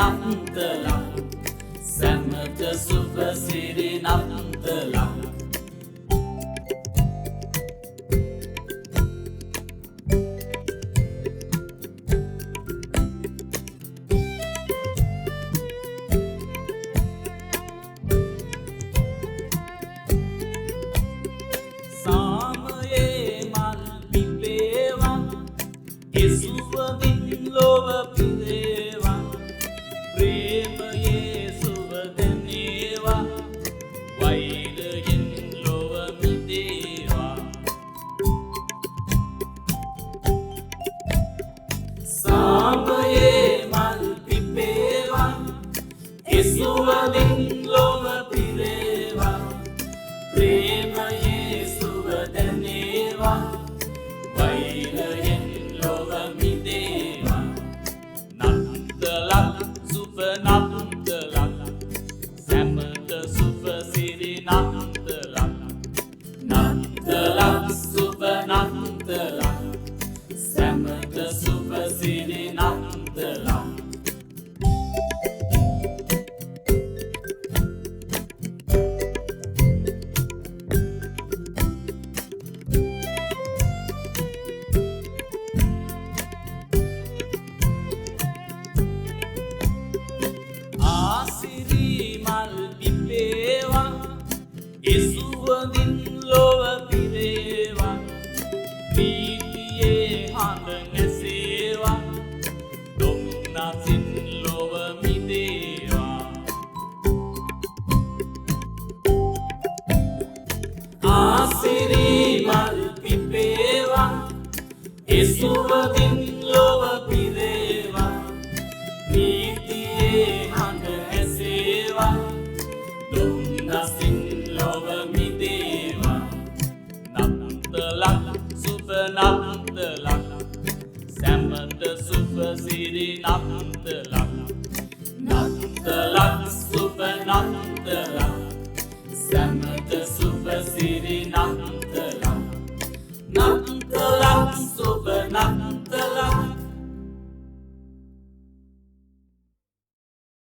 නත්තලක් සැමට සුපසිරි නත්තලක් සාමයේ මල් පිපේවා එසුවමින් ලොව පිරේවා ප්‍රේමයේ සුවදනේවා වෛරයෙන් ලොව මිදේවා සාමයේ මල් පිපේවා එසුවමින් ලොව පිරේවා ප්‍රේමයේ සුවදනේවා වෛරයෙන් ලොව මිදේවා නත්තලක් සුප නත්තලක් සැමට සුපසිරි නත්තලක් නත්තලක් සුප නත්තලක් සැමට සුපසිරි නත්තලක් ආසිරි මල් පිපේවා එසුවඳින් ලොව පිරේවා ප්‍රීතියේ හඬ නැසේවා දුම්නසින් ලොව මිදේවා ආසිරි මල් පිපේවා එසුවඳින් ලොව පිරේවා ප්‍රීතියේ හඬ ඇසේවා දුම්නසින් ලොව මිදේවා නත්තලක් සුප නත්තලක් සැමට සුපසිරි නත්තලක් නත්තලක් සුප නත්තලක්